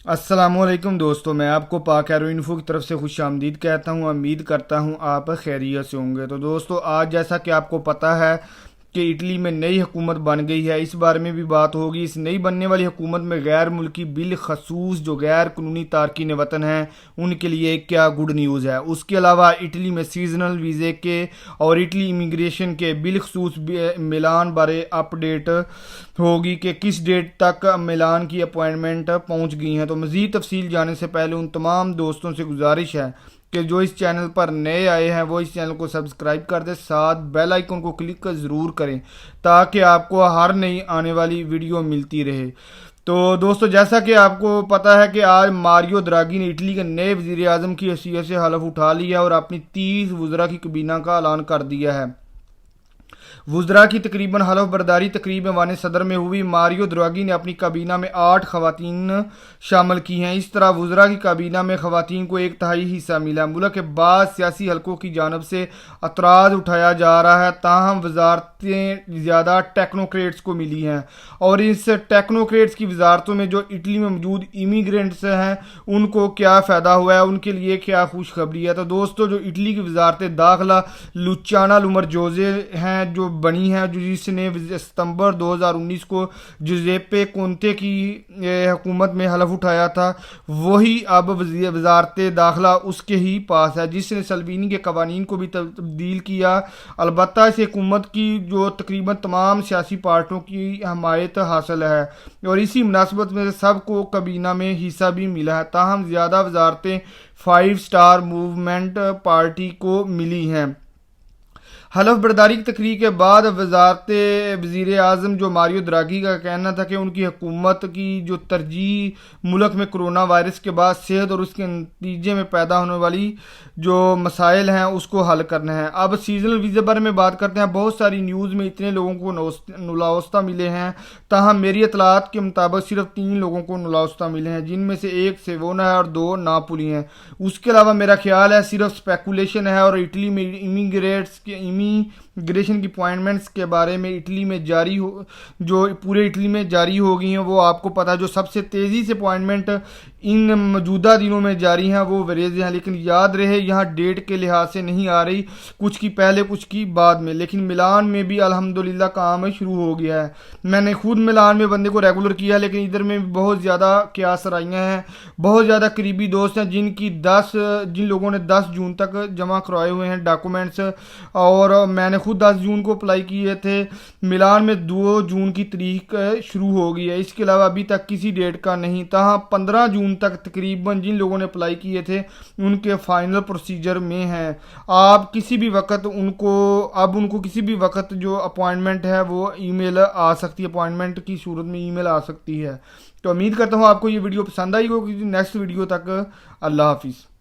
السلام علیکم دوستو، میں آپ کو پاک ایرو انفو کی طرف سے خوش آمدید کہتا ہوں۔ امید کرتا ہوں آپ خیریت سے ہوں گے۔ تو دوستو، آج جیسا کہ آپ کو پتہ ہے کہ اٹلی میں نئی حکومت بن گئی ہے، اس بارے میں بھی بات ہوگی۔ اس نئی بننے والی حکومت میں غیر ملکی بالخصوص جو غیر قانونی تارکین وطن ہیں ان کے لیے کیا گڈ نیوز ہے۔ اس کے علاوہ اٹلی میں سیزنل ویزے کے اور اٹلی امیگریشن کے بالخصوص ملان بارے اپ ڈیٹ ہوگی کہ کس ڈیٹ تک ملان کی اپوائنٹمنٹ پہنچ گئی ہیں۔ تو مزید تفصیل جانے سے پہلے ان تمام دوستوں سے گزارش ہے کہ جو اس چینل پر نئے آئے ہیں وہ اس چینل کو سبسکرائب کر دیں، ساتھ بیل آئیکن کو کلک ضرور کریں تاکہ آپ کو ہر نئی آنے والی ویڈیو ملتی رہے۔ تو دوستو، جیسا کہ آپ کو پتہ ہے کہ آج ماریو دراگی نے اٹلی کے نئے وزیر اعظم کی حیثیت سے حلف اٹھا لیا اور اپنی 30 وزراء کی کابینہ کا اعلان کر دیا ہے۔ وزراء کی تقریباً حلف برداری تقریب ایوان صدر میں ہوئی۔ ماریو دراگی نے اپنی کابینہ میں 8 خواتین شامل کی ہیں۔ اس طرح وزراء کی کابینہ میں خواتین کو 1/3 حصہ ملا۔ ملک کے بعض سیاسی حلقوں کی جانب سے اعتراض اٹھایا جا رہا ہے، تاہم وزارتیں زیادہ ٹیکنوکریٹس کو ملی ہیں، اور اس ٹیکنوکریٹس کی وزارتوں میں جو اٹلی میں موجود امیگرینٹس ہیں ان کو کیا فائدہ ہوا ہے، ان کے لیے کیا خوشخبری ہے۔ تو دوستو، جو اٹلی کی وزارت داخلہ لوچانا لومرجوزے ہیں جو بنی ہے، جس نے ستمبر 2019 کو جوزیپے کونتے کی حکومت میں حلف اٹھایا تھا، وہی اب وزارت داخلہ اس کے ہی پاس ہے، جس نے سلوینی کے قوانین کو بھی تبدیل کیا۔ البتہ اس حکومت کی جو تقریباً تمام سیاسی پارٹیوں کی حمایت حاصل ہے اور اسی مناسبت میں سب کو کابینہ میں حصہ بھی ملا ہے، تاہم زیادہ وزارتیں 5 اسٹار موومنٹ پارٹی کو ملی ہیں۔ حلف برداری کی تقریر کے بعد وزیر اعظم جو ماریو دراگی کا کہنا تھا کہ ان کی حکومت کی جو ترجیح ملک میں کرونا وائرس کے بعد صحت اور اس کے نتیجے میں پیدا ہونے والی جو مسائل ہیں اس کو حل کرنا ہے۔ اب سیزنل ویزے بارے میں بات کرتے ہیں۔ بہت ساری نیوز میں اتنے لوگوں کو نولاوستہ ملے ہیں، تاہم میری اطلاعات کے مطابق صرف 3 لوگوں کو نولاوستہ ملے ہیں، جن میں سے 1 سیوونا ہے اور 2 ناپولی ہیں۔ اس کے علاوہ میرا خیال ہے صرف سپیکولیشن ہے، اور اٹلی میں امیگریشن کی اپوائنٹمنٹس کے بارے میں اٹلی میں جاری جو پورے اٹلی میں جاری ہو گئی ہیں وہ آپ کو پتہ ہے۔ جو سب سے تیزی سے اپوائنٹمنٹ ان موجودہ دنوں میں جاری ہیں وہ وریزے ہیں، لیکن یاد رہے یہاں ڈیٹ کے لحاظ سے نہیں آ رہی، کچھ کی پہلے کچھ کی بعد میں۔ لیکن ملان میں بھی الحمدللہ کام شروع ہو گیا ہے۔ میں نے خود ملان میں بندے کو ریگولر کیا، لیکن ادھر میں بہت زیادہ قیاس رائیاں ہیں، بہت زیادہ قریبی دوست ہیں جن لوگوں نے 10 جون تک جمع کروائے ہوئے ہیں ڈاکومنٹس، اور میں نے خود 10 جون کو اپلائی کیے تھے۔ ملان میں 2 جون کی تاریخ شروع ہو گئی ہے۔ اس کے علاوہ ابھی تک کسی ڈیٹ کا نہیں، تاہم 15 جون تک تقریباً جن لوگوں نے اپلائی کیے تھے ان کے فائنل پروسیجر میں ہیں۔ آپ کسی بھی وقت ان کو کسی بھی وقت جو اپوائنٹمنٹ ہے وہ ای میل آ سکتی ہے، اپوائنٹمنٹ کی صورت میں ای میل آ سکتی ہے۔ تو امید کرتا ہوں آپ کو یہ ویڈیو پسند آئی ہوگی۔ نیکسٹ ویڈیو تک اللہ حافظ۔